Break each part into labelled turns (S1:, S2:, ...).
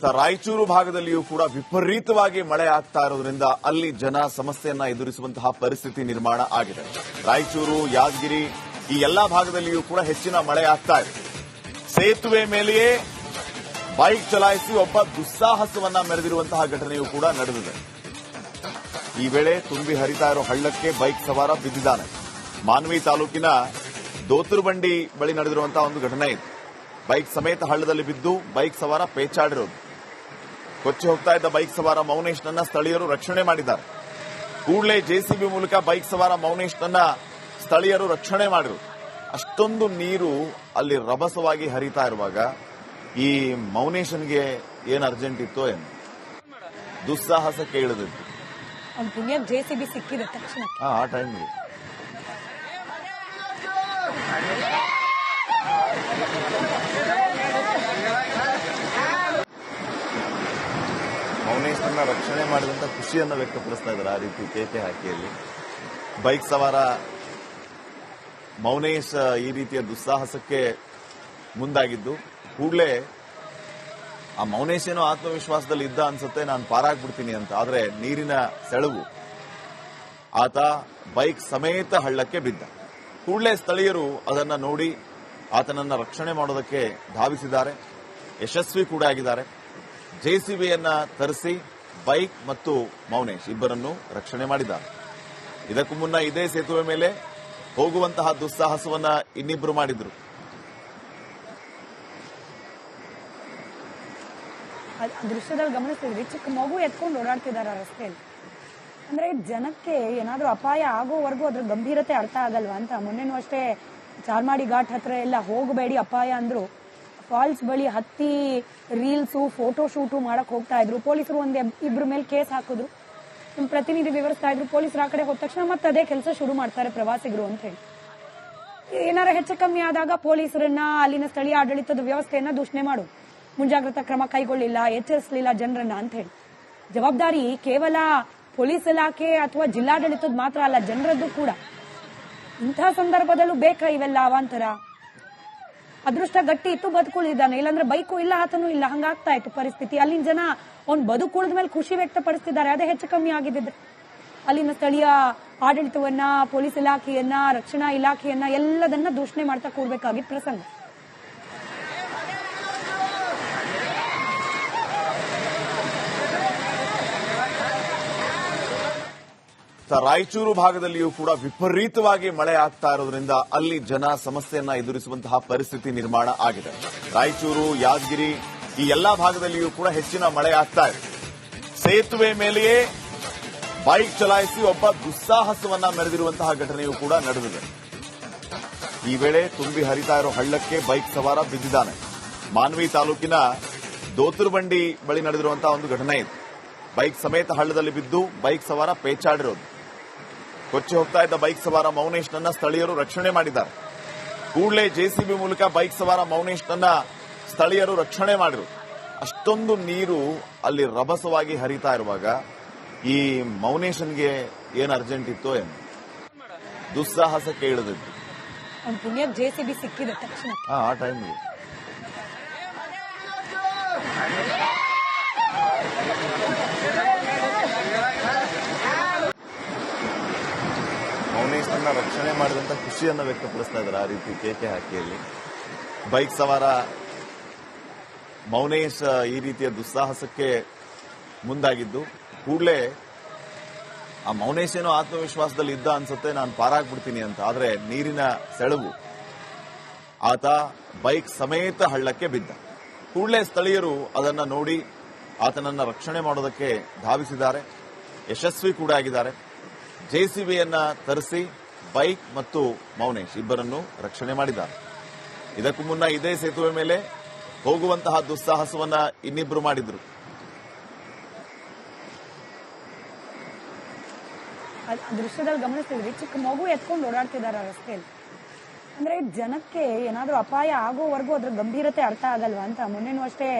S1: ರಾಯಚೂರು ಭಾಗದಲ್ಲಿಯೂ ಕೂಡ ವಿಪರೀತವಾಗಿ ಮಳೆ ಆಗ್ತಾ ಇರೋದ್ರಿಂದ ಅಲ್ಲಿ ಜನ ಸಮಸ್ಯೆಯನ್ನ ಎದುರಿಸುವಂತಹ ಪರಿಸ್ಥಿತಿ ನಿರ್ಮಾಣ ಆಗಿದೆ. ರಾಯಚೂರು, ಯಾದಗಿರಿ ಈ ಎಲ್ಲಾ ಭಾಗದಲ್ಲಿಯೂ ಕೂಡ ಹೆಚ್ಚಿನ ಮಳೆ ಆಗ್ತಾ ಇದೆ. ಸೇತುವೆ ಮೇಲೆಯೇ ಬೈಕ್ ಚಲಾಯಿಸಿ ಒಬ್ಬ ದುಸ್ಸಾಹಸವನ್ನ ಮೆರೆದಿರುವಂತಹ ಘಟನೆಯೂ ಕೂಡ ನಡೆದಿದೆ. ಈ ವೇಳೆ ತುಂಬಿ ಹರಿತಾ ಇರೋ ಹಳ್ಳಕ್ಕೆ ಬೈಕ್ ಸವಾರ ಬಿದ್ದಿದ್ದಾನೆ. ಮಾನ್ವಿ ತಾಲೂಕಿನ ದೋತುರ್ಬಂಡಿ ಬಳಿ ನಡೆದಿರುವಂತಹ ಒಂದು ಘಟನೆ ಇದೆ. ಬೈಕ್ ಸಮೇತ ಹಳ್ಳದಲ್ಲಿ ಬಿದ್ದು ಬೈಕ್ ಸವಾರ ಪೇಚಾಡಿರೋದು. ಕೊಚ್ಚಿ ಹೋಗ್ತಾ ಇದ್ದ ಬೈಕ್ ಸವಾರ ಮೌನೇಶ್ನನ್ನ ಸ್ಥಳೀಯರು ರಕ್ಷಣೆ ಮಾಡಿದ್ದಾರೆ. ಕೂಡಲೇ ಜೆಸಿಬಿ ಮೂಲಕ ಬೈಕ್ ಸವಾರ ಮೌನೇಶ್ನನ್ನ ಸ್ಥಳೀಯರು ರಕ್ಷಣೆ ಮಾಡಿರು. ಅಷ್ಟೊಂದು ನೀರು ಅಲ್ಲಿ ರಭಸವಾಗಿ ಹರಿತಾ ಇರುವಾಗ ಈ ಮೌನೇಶನ್ಗೆ ಏನ್ ಅರ್ಜೆಂಟ್ ಇತ್ತೋ ಏನು, ದುಸ್ಸಾಹಸಕ್ಕೆ ಇಳಿದಿತ್ತು.
S2: ಜೆಸಿಬಿ ಸಿಕ್ಕಿದೆ ತಕ್ಷಣ
S1: ಆ ಟೈಮ್ಗೆ ಮೌನೇಶ್ನ ರಕ್ಷಣೆ ಮಾಡಿದಂತ ಖುಷಿಯನ್ನ ವ್ಯಕ್ತಪಡಿಸ್ತಾ ಇದ್ದಾರೆ. ಆ ರೀತಿ ಕೇಕೆ ಹಾಕಿಯಲ್ಲಿ ಬೈಕ್ ಸವಾರ ಮೌನೇಶ್ ಈ ರೀತಿಯ ದುಸ್ಸಾಹಸಕ್ಕೆ ಮುಂದಾಗಿದ್ದು ಕೂಡಲೇ ಆ ಮೌನೇಶ್ ಏನೋ ಆತ್ಮವಿಶ್ವಾಸದಲ್ಲಿ ಇದ್ದ ಅನ್ಸುತ್ತೆ, ನಾನು ಪಾರಾಗ್ಬಿಡ್ತೀನಿ ಅಂತ. ಆದ್ರೆ ನೀರಿನ ಸೆಳವು ಆತ ಬೈಕ್ ಸಮೇತ ಹಳ್ಳಕ್ಕೆ ಬಿದ್ದ. ಕೂಡಲೇ ಸ್ಥಳೀಯರು ಅದನ್ನ ನೋಡಿ ಆತನನ್ನ ರಕ್ಷಣೆ ಮಾಡೋದಕ್ಕೆ ಧಾವಿಸಿದ್ದಾರೆ. ಯಶಸ್ವಿ ಕೂಡ ಆಗಿದ್ದಾರೆ. ಜೆಸಿಬಿಯನ್ನ ತರಿಸಿ ಬೈಕ್ ಮತ್ತು ಮೌನೇಶ್ ಇಬ್ಬರನ್ನು ರಕ್ಷಣೆ ಮಾಡಿದ್ದಾರೆ. ಇದಕ್ಕೂ ಮುನ್ನ ಇದೇ ಸೇತುವೆ ಮೇಲೆ ಹೋಗುವಂತಹ ದುಸ್ಸಾಹಸವನ್ನ ಇನ್ನಿಬ್ಬರು ಮಾಡಿದ್ರು.
S2: ದೃಶ್ಯದಲ್ಲಿ ಗಮನಿಸ್ತಿದ್ರಿ, ಚಿಕ್ಕ ಮಗು ಎತ್ಕೊಂಡು ಓಡಾಡ್ತಿದ್ದಾರೆ ರಸ್ತೆಯಲ್ಲಿ. ಅಂದ್ರೆ ಜನಕ್ಕೆ ಏನಾದ್ರೂ ಅಪಾಯ ಆಗೋವರೆಗೂ ಅದ್ರ ಗಂಭೀರತೆ ಅರ್ಥ ಆಗಲ್ವಾ ಅಂತ. ಮೊನ್ನೆನೂ ಅಷ್ಟೇ ಚಾರ್ಮಾಡಿ ಘಾಟ್ ಹತ್ರ ಎಲ್ಲ ಹೋಗಬೇಡಿ ಅಪಾಯ ಅಂದ್ರು. ಫಾಲ್ಸ್ ಬಳಿ ಹತ್ತಿ ರೀಲ್ಸು ಫೋಟೋ ಶೂಟು ಮಾಡಕ್ ಹೋಗ್ತಾ ಇದ್ರು. ಪೊಲೀಸರು ಇಬ್ರ ಮೇಲೆ ಕೇಸ್ ಹಾಕಿದ್ರು. ನಿಮ್ ಪ್ರತಿನಿಧಿ ವಿವರಿಸ್ತಾ ಇದ್ರು, ಪೊಲೀಸರು ಆ ಕಡೆ ಹೋದ ತಕ್ಷಣ ಮತ್ತೆ ಅದೇ ಕೆಲಸ ಶುರು ಮಾಡ್ತಾರೆ ಪ್ರವಾಸಿಗರು ಅಂತ ಹೇಳಿ. ಏನಾರ ಹೆಚ್ಚು ಕಮ್ಮಿ ಆದಾಗ ಪೊಲೀಸರನ್ನ, ಅಲ್ಲಿನ ಸ್ಥಳೀಯ ಆಡಳಿತದ ವ್ಯವಸ್ಥೆಯನ್ನ ದೂಷಣೆ ಮಾಡು, ಮುಂಜಾಗ್ರತಾ ಕ್ರಮ ಕೈಗೊಳ್ಳಿಲ್ಲ, ಎಚ್ಚರಿಸಲಿಲ್ಲ ಜನರನ್ನ ಅಂತ ಹೇಳಿ. ಜವಾಬ್ದಾರಿ ಕೇವಲ ಪೊಲೀಸ್ ಇಲಾಖೆ ಅಥವಾ ಜಿಲ್ಲಾಡಳಿತದ ಮಾತ್ರ ಅಲ್ಲ, ಜನರದ್ದು ಕೂಡ. ಇಂತಹ ಸಂದರ್ಭದಲ್ಲೂ ಬೇಕಾ ಇವೆಲ್ಲ ಅವಾಂತರ? ಅದೃಷ್ಟ ಗಟ್ಟಿ ಇತ್ತು, ಬದುಕುಳಿದಾನೆ. ಇಲ್ಲಾಂದ್ರೆ ಬೈಕು ಇಲ್ಲ, ಆತನೂ ಇಲ್ಲ, ಹಂಗಾಗ್ತಾ ಇತ್ತು ಪರಿಸ್ಥಿತಿ. ಅಲ್ಲಿನ ಜನ ಅವ್ನ್ ಬದುಕುಳಿದ ಮೇಲೆ ಖುಷಿ ವ್ಯಕ್ತಪಡಿಸ್ತಿದ್ದಾರೆ. ಅದೇ ಹೆಚ್ಚು ಕಮ್ಮಿ ಆಗಿದ್ದಿದ್ರೆ ಅಲ್ಲಿನ ಸ್ಥಳೀಯ ಆಡಳಿತವನ್ನ, ಪೊಲೀಸ್ ಇಲಾಖೆಯನ್ನ, ರಕ್ಷಣಾ ಇಲಾಖೆಯನ್ನ ಎಲ್ಲದನ್ನ ದೂಷಣೆ ಮಾಡ್ತಾ ಕೂರ್ಬೇಕಾಗಿದ್ದ ಪ್ರಸಂಗ.
S1: ರಾಯಚೂರು ಭಾಗದಲ್ಲಿಯೂ ಕೂಡ ವಿಪರೀತವಾಗಿ ಮಳೆ ಆಗ್ತಾ ಇರೋದ್ರಿಂದ ಅಲ್ಲಿ ಜನ ಸಮಸ್ಯೆಯನ್ನ ಎದುರಿಸುವಂತಹ ಪರಿಸ್ಥಿತಿ ನಿರ್ಮಾಣ ಆಗಿದೆ. ರಾಯಚೂರು, ಯಾದಗಿರಿ ಈ ಎಲ್ಲಾ ಭಾಗದಲ್ಲಿಯೂ ಕೂಡ ಹೆಚ್ಚಿನ ಮಳೆ ಆಗ್ತಾ ಇದೆ. ಸೇತುವೆ ಮೇಲೆಯೇ ಬೈಕ್ ಚಲಾಯಿಸಿ ಒಬ್ಬ ದುಸ್ಸಾಹಸವನ್ನ ಮೆರೆದಿರುವಂತಹ ಘಟನೆಯೂ ಕೂಡ ನಡೆದಿದೆ. ಈ ವೇಳೆ ತುಂಬಿ ಹರಿತಾ ಇರೋ ಹಳ್ಳಕ್ಕೆ ಬೈಕ್ ಸವಾರ ಬಿದ್ದಿದ್ದಾನೆ. ಮಾನ್ವಿ ತಾಲೂಕಿನ ದೋತುರ್ಬಂಡಿ ಬಳಿ ನಡೆದಿರುವಂತಹ ಒಂದು ಘಟನೆ ಇದೆ. ಬೈಕ್ ಸಮೇತ ಹಳ್ಳದಲ್ಲಿ ಬಿದ್ದು ಬೈಕ್ ಸವಾರ ಪೇಚಾಡಿರೋದು. ಕೊಚ್ಚಿ ಹೋಗ್ತಾ ಇದ್ದ ಬೈಕ್ ಸವಾರ ಮೌನೇಶ್ನನ್ನ ಸ್ಥಳೀಯರು ರಕ್ಷಣೆ ಮಾಡಿದ್ದಾರೆ. ಕೂಡಲೇ ಜೆಸಿಬಿ ಮೂಲಕ ಬೈಕ್ ಸವಾರ ಮೌನೇಶ್ನನ್ನ ಸ್ಥಳೀಯರು ರಕ್ಷಣೆ ಮಾಡಿರು. ಅಷ್ಟೊಂದು ನೀರು ಅಲ್ಲಿ ರಭಸವಾಗಿ ಹರಿತಾ ಇರುವಾಗ ಈ ಮೌನೇಶನ್ಗೆ ಏನ್ ಅರ್ಜೆಂಟ್ ಇತ್ತೋ ಏನು, ದುಸ್ಸಾಹಸಕ್ಕೆ ಇಳಿದಿತ್ತು.
S2: ಜೆಸಿಬಿ ಸಿಕ್ಕಿದೆ ತಕ್ಷಣ
S1: ಆ ಟೈಮ್ಗೆ ಮೌನೇಶ್ನ ರಕ್ಷಣೆ ಮಾಡಿದಂತ ಖುಷಿಯನ್ನ ವ್ಯಕ್ತಪಡಿಸ್ತಾ ಇದ್ದಾರೆ. ಆ ರೀತಿ ಕೇಕೆ ಹಾಕಿಯಲ್ಲಿ ಬೈಕ್ ಸವಾರ ಮೌನೇಶ್ ಈ ರೀತಿಯ ದುಸ್ಸಾಹಸಕ್ಕೆ ಮುಂದಾಗಿದ್ದು ಕೂಡಲೇ ಆ ಮೌನೇಶ್ ಏನೋ ಆತ್ಮವಿಶ್ವಾಸದಲ್ಲಿ ಇದ್ದ ಅನ್ಸುತ್ತೆ, ನಾನು ಪಾರಾಗ್ಬಿಡ್ತೀನಿ ಅಂತ. ಆದ್ರೆ ನೀರಿನ ಸೆಳವು ಆತ ಬೈಕ್ ಸಮೇತ ಹಳ್ಳಕ್ಕೆ ಬಿದ್ದ. ಕೂಡಲೇ ಸ್ಥಳೀಯರು ಅದನ್ನ ನೋಡಿ ಆತನನ್ನ ರಕ್ಷಣೆ ಮಾಡೋದಕ್ಕೆ ಧಾವಿಸಿದ್ದಾರೆ. ಯಶಸ್ವಿ ಕೂಡ ಆಗಿದ್ದಾರೆ. ಜೆಸಿಬಿಯನ್ನ ತರಿಸಿ ಬೈಕ್ ಮತ್ತು ಮೌನೇಶ್ ಇಬ್ಬರನ್ನು ರಕ್ಷಣೆ ಮಾಡಿದ್ದಾರೆ. ಇದಕ್ಕೂ ಮುನ್ನ ಇದೇ ಸೇತುವೆ ಮೇಲೆ ಹೋಗುವಂತಹ ದುಸ್ಸಾಹಸವನ್ನ ಇನ್ನಿಬ್ಬರು ಮಾಡಿದ್ರು.
S2: ದೃಶ್ಯದಲ್ಲಿ ಗಮನಿಸ್ತಿದ್ರಿ, ಚಿಕ್ಕ ಮಗು ಎತ್ಕೊಂಡು ಓಡಾಡ್ತಿದ್ದಾರೆ ರಸ್ತೆಯಲ್ಲಿ. ಅಂದ್ರೆ ಜನಕ್ಕೆ ಏನಾದ್ರೂ ಅಪಾಯ ಆಗೋವರೆಗೂ ಅದ್ರ ಗಂಭೀರತೆ ಅರ್ಥ ಆಗಲ್ವಾ ಅಂತ. ಮೊನ್ನೆನೂ ಅಷ್ಟೇ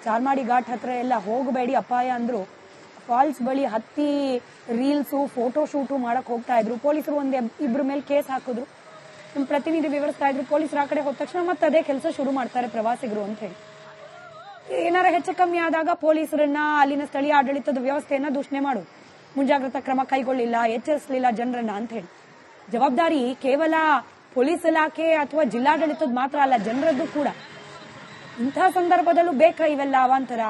S2: ಚಾರ್ಮಾಡಿ ಘಾಟ್ ಹತ್ರ ಎಲ್ಲ ಹೋಗಬೇಡಿ ಅಪಾಯ ಅಂದ್ರು. ಫಾಲ್ಸ್ ಬಳಿ ಹತ್ತಿ ರೀಲ್ಸು ಫೋಟೋ ಶೂಟು ಮಾಡಕ್ ಹೋಗ್ತಾ ಇದ್ರು. ಪೊಲೀಸರು ಇಬ್ರ ಮೇಲೆ ಕೇಸ್ ಹಾಕಿದ್ರು. ನಿಮ್ ಪ್ರತಿನಿಧಿ ವಿವರಿಸ್ತಾ ಇದ್ರು, ಪೊಲೀಸರು ಆ ಕಡೆ ಹೋದ ತಕ್ಷಣ ಮತ್ತೆ ಅದೇ ಕೆಲಸ ಶುರು ಮಾಡ್ತಾರೆ ಪ್ರವಾಸಿಗರು ಅಂತ ಹೇಳಿ. ಏನಾರ ಹೆಚ್ಚು ಕಮ್ಮಿ ಆದಾಗ ಪೊಲೀಸರನ್ನ ಅಲ್ಲಿನ ಸ್ಥಳೀಯ ಆಡಳಿತದ ವ್ಯವಸ್ಥೆಯನ್ನ ದೂಷಣೆ ಮಾಡು, ಮುಂಜಾಗ್ರತಾ ಕ್ರಮ ಕೈಗೊಳ್ಳಿಲ್ಲ, ಎಚ್ಚರಿಸಲಿಲ್ಲ ಜನರನ್ನ ಅಂತ ಹೇಳಿ. ಜವಾಬ್ದಾರಿ ಕೇವಲ ಪೊಲೀಸ್ ಇಲಾಖೆ ಅಥವಾ ಜಿಲ್ಲಾಡಳಿತದ ಮಾತ್ರ ಅಲ್ಲ, ಜನರದ್ದು ಕೂಡ. ಇಂತಹ ಸಂದರ್ಭದಲ್ಲೂ ಬೇಕಾ ಇವೆಲ್ಲ ಅವಾಂತರ?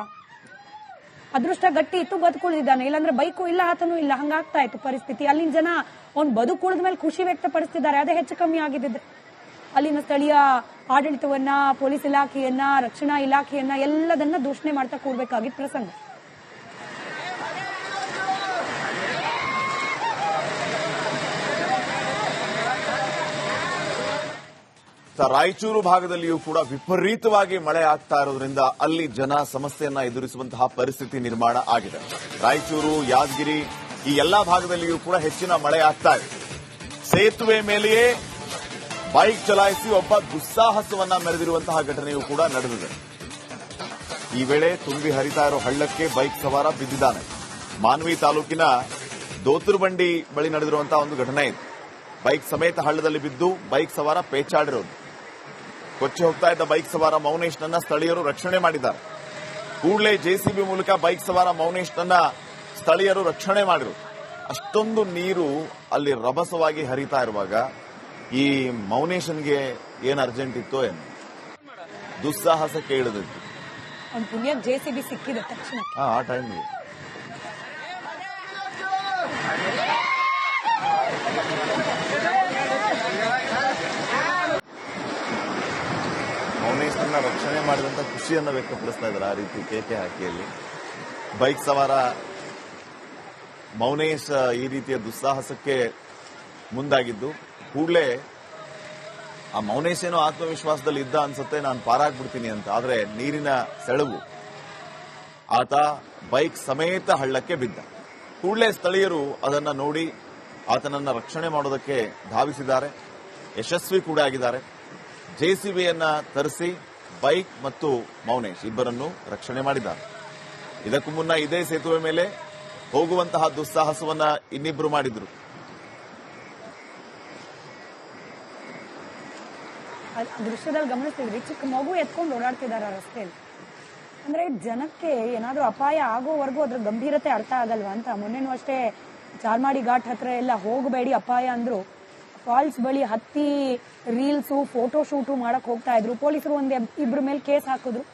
S2: ಅದೃಷ್ಟ ಗಟ್ಟಿ ಇತ್ತು, ಬದುಕುಳಿದಿದ್ದಾನೆ, ಇಲ್ಲಾಂದ್ರೆ ಬೈಕು ಇಲ್ಲ, ಆತನೂ ಇಲ್ಲ, ಹಂಗಾಗ್ತಾ ಇತ್ತು ಪರಿಸ್ಥಿತಿ. ಅಲ್ಲಿನ ಜನ ಅವ್ನು ಬದುಕುಳಿದ ಮೇಲೆ ಖುಷಿ ವ್ಯಕ್ತಪಡಿಸ್ತಿದ್ದಾರೆ. ಅದೇ ಹೆಚ್ಚು ಕಮ್ಮಿ ಆಗಿದ್ದಿದ್ರೆ ಅಲ್ಲಿನ ಸ್ಥಳೀಯ ಆಡಳಿತವನ್ನ, ಪೊಲೀಸ್ ಇಲಾಖೆಯನ್ನ, ರಕ್ಷಣಾ ಇಲಾಖೆಯನ್ನ ಎಲ್ಲದನ್ನ ದೂಷಣೆ ಮಾಡ್ತಾ ಕೂಡ್ಬೇಕಾಗಿದ್ದ ಪ್ರಸಂಗ.
S1: ರಾಯಚೂರು ಭಾಗದಲ್ಲಿಯೂ ಕೂಡ ವಿಪರೀತವಾಗಿ ಮಳೆ ಆಗ್ತಾ ಇರೋದ್ರಿಂದ ಅಲ್ಲಿ ಜನ ಸಮಸ್ಯೆಯನ್ನ ಎದುರಿಸುವಂತಹ ಪರಿಸ್ಥಿತಿ ನಿರ್ಮಾಣ ಆಗಿದೆ. ರಾಯಚೂರು, ಯಾದಗಿರಿ ಈ ಎಲ್ಲಾ ಭಾಗದಲ್ಲಿಯೂ ಕೂಡ ಹೆಚ್ಚಿನ ಮಳೆ ಆಗ್ತಾ ಇದೆ. ಸೇತುವೆ ಮೇಲೆಯೇ ಬೈಕ್ ಚಲಾಯಿಸಿ ಒಬ್ಬ ದುಸ್ಸಾಹಸವನ್ನ ಮೆರೆದಿರುವಂತಹ ಘಟನೆಯೂ ಕೂಡ ನಡೆದಿದೆ. ಈ ವೇಳೆ ತುಂಬಿ ಹರಿತಾ ಇರೋ ಹಳ್ಳಕ್ಕೆ ಬೈಕ್ ಸವಾರ ಬಿದ್ದಿದ್ದಾನೆ. ಮಾನ್ವಿ ತಾಲೂಕಿನ ದೋತುರ್ಬಂಡಿ ಬಳಿ ನಡೆದಿರುವಂತಹ ಒಂದು ಘಟನೆ ಇದೆ. ಬೈಕ್ ಸಮೇತ ಹಳ್ಳದಲ್ಲಿ ಬಿದ್ದು ಬೈಕ್ ಸವಾರ ಪೇಚಾಡಿರೋದು. ಕೊಚ್ಚಿ ಹೋಗ್ತಾ ಇದ್ದ ಬೈಕ್ ಸವಾರ ಮೌನೇಶ್ನನ್ನ ಸ್ಥಳೀಯರು ರಕ್ಷಣೆ ಮಾಡಿದ್ದಾರೆ. ಕೂಡಲೇ ಜೆಸಿಬಿ ಮೂಲಕ ಬೈಕ್ ಸವಾರ ಮೌನೇಶ್ನನ್ನ ಸ್ಥಳೀಯರು ರಕ್ಷಣೆ ಮಾಡಿರೋದು. ಅಷ್ಟೊಂದು ನೀರು ಅಲ್ಲಿ ರಭಸವಾಗಿ ಹರಿತಾ ಇರುವಾಗ ಈ ಮೌನೇಶನ್ಗೆ ಏನ್ ಅರ್ಜೆಂಟ್ ಇತ್ತೋ ಏನು, ದುಸ್ಸಾಹಸಕ್ಕೆ ಇಳಿದಿತ್ತು.
S2: ಅವ್ನ ಪುಣ್ಯಕ್ಕೆ ಜೆಸಿಬಿ ಸಿಕ್ಕಿದ ತಕ್ಷಣ
S1: ಆ ಟೈಮ್ಗೆ ಮೌನೇಶ್ನನ್ನ ರಕ್ಷಣೆ ಮಾಡಿದಂತ ಖುಷಿಯನ್ನ ವ್ಯಕ್ತಪಡಿಸ್ತಾ ಇದ್ದಾರೆ. ಆ ರೀತಿ ಕೇಕೆ ಹಾಕಿಯಲ್ಲಿ ಬೈಕ್ ಸವಾರ ಮೌನೇಶ್ ಈ ರೀತಿಯ ದುಸ್ಸಾಹಸಕ್ಕೆ ಮುಂದಾಗಿದ್ದು, ಕೂಡಲೇ ಆ ಮೌನೇಶ್ ಏನೋ ಆತ್ಮವಿಶ್ವಾಸದಲ್ಲಿ ಇದ್ದ ಅನ್ಸುತ್ತೆ, ನಾನು ಪಾರಾಗ್ಬಿಡ್ತೀನಿ ಅಂತ. ಆದ್ರೆ ನೀರಿನ ಸೆಳವು ಆತ ಬೈಕ್ ಸಮೇತ ಹಳ್ಳಕ್ಕೆ ಬಿದ್ದ. ಕೂಡಲೇ ಸ್ಥಳೀಯರು ಅದನ್ನ ನೋಡಿ ಆತನನ್ನ ರಕ್ಷಣೆ ಮಾಡೋದಕ್ಕೆ ಧಾವಿಸಿದ್ದಾರೆ, ಯಶಸ್ವಿ ಕೂಡ ಆಗಿದ್ದಾರೆ. ಜೆಸಿಬಿಯನ್ನ ತರಿಸಿ ಬೈಕ್ ಮತ್ತು ಮೌನೇಶ್ ಇಬ್ಬರನ್ನು ರಕ್ಷಣೆ ಮಾಡಿದ್ದಾರೆ. ಇದಕ್ಕೂ ಮುನ್ನ ಇದೇ ಸೇತುವೆ ಮೇಲೆ ಹೋಗುವಂತಹ ದುಸ್ಸಾಹಸವನ್ನ ಇನ್ನಿಬ್ಬರು ಮಾಡಿದ್ರು.
S2: ದೃಶ್ಯದಲ್ಲಿ ಗಮನಿಸ್ತಿದ್ರಿ, ಚಿಕ್ಕ ಮಗು ಎತ್ಕೊಂಡು ಓಡಾಡ್ತಿದ್ದಾರೆ ರಸ್ತೆಯಲ್ಲಿ. ಅಂದ್ರೆ ಜನಕ್ಕೆ ಏನಾದ್ರೂ ಅಪಾಯ ಆಗೋವರೆಗೂ ಅದ್ರ ಗಂಭೀರತೆ ಅರ್ಥ ಆಗಲ್ವಾ ಅಂತ. ಮೊನ್ನೆನೂ ಅಷ್ಟೇ ಚಾರ್ಮಾಡಿ ಘಾಟ್ ಹತ್ರ ಎಲ್ಲ ಹೋಗಬೇಡಿ ಅಪಾಯ ಅಂದ್ರು, ಫಾಲ್ಸ್ ಬಳಿ ಹತ್ತಿ ರೀಲ್ಸು, ಫೋಟೋ ಶೂಟು ಮಾಡಕ್ ಹೋಗ್ತಾ ಇದ್ರು. ಪೊಲೀಸರು ಇಬ್ರ ಮೇಲೆ ಕೇಸ್ ಹಾಕಿದ್ರು.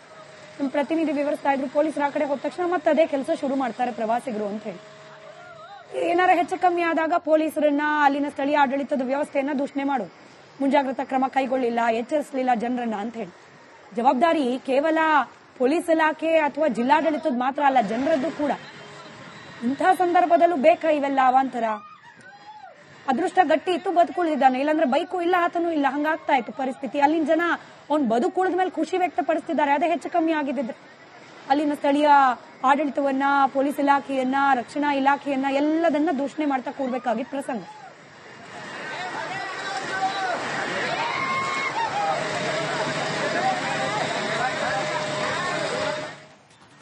S2: ನಮ್ಮ ಪ್ರತಿನಿಧಿ ವಿವರಿಸ್ತಾ ಇದ್ರು, ಪೊಲೀಸರು ಆ ಕಡೆ ಹೋದ ತಕ್ಷಣ ಮತ್ತೆ ಅದೇ ಕೆಲಸ ಶುರು ಮಾಡ್ತಾರೆ ಪ್ರವಾಸಿಗರು ಅಂತ ಹೇಳಿ. ಏನಾರ ಹೆಚ್ಚು ಕಮ್ಮಿ ಆದಾಗ ಪೊಲೀಸರನ್ನ ಅಲ್ಲಿನ ಸ್ಥಳೀಯ ಆಡಳಿತದ ವ್ಯವಸ್ಥೆಯನ್ನ ದೂಷಣೆ ಮಾಡು, ಮುಂಜಾಗ್ರತಾ ಕ್ರಮ ಕೈಗೊಳ್ಳಿಲ್ಲ, ಎಚ್ಚರಿಸಲಿಲ್ಲ ಜನರನ್ನ ಅಂತ ಹೇಳಿ. ಜವಾಬ್ದಾರಿ ಕೇವಲ ಪೊಲೀಸ್ ಇಲಾಖೆ ಅಥವಾ ಜಿಲ್ಲಾಡಳಿತದ ಮಾತ್ರ ಅಲ್ಲ, ಜನರದ್ದು ಕೂಡ. ಇಂತಹ ಸಂದರ್ಭದಲ್ಲೂ ಬೇಕಾ ಇವೆಲ್ಲ ಅವಾಂತರ? ಅದೃಷ್ಟ ಗಟ್ಟಿ ಇತ್ತು, ಬದುಕುಳಿದಿದ್ದಾನೆ, ಇಲ್ಲಾಂದ್ರೆ ಬೈಕು ಇಲ್ಲ, ಆತನೂ ಇಲ್ಲ, ಹಂಗಾಗ್ತಾ ಇತ್ತು ಪರಿಸ್ಥಿತಿ. ಅಲ್ಲಿನ ಜನ ಅವ್ನು ಬದುಕುಳಿದ ಮೇಲೆ ಖುಷಿ ವ್ಯಕ್ತಪಡಿಸ್ತಿದ್ದಾರೆ. ಅದೇ ಹೆಚ್ಚು ಕಮ್ಮಿ ಆಗಿದ್ದಿದ್ರೆ ಅಲ್ಲಿನ ಸ್ಥಳೀಯ ಆಡಳಿತವನ್ನ, ಪೊಲೀಸ್ ಇಲಾಖೆಯನ್ನ, ರಕ್ಷಣಾ ಇಲಾಖೆಯನ್ನ ಎಲ್ಲದನ್ನ ದೂಷಣೆ ಮಾಡ್ತಾ ಕೂಡ್ಬೇಕಾಗಿದ್ದ ಪ್ರಸಂಗ.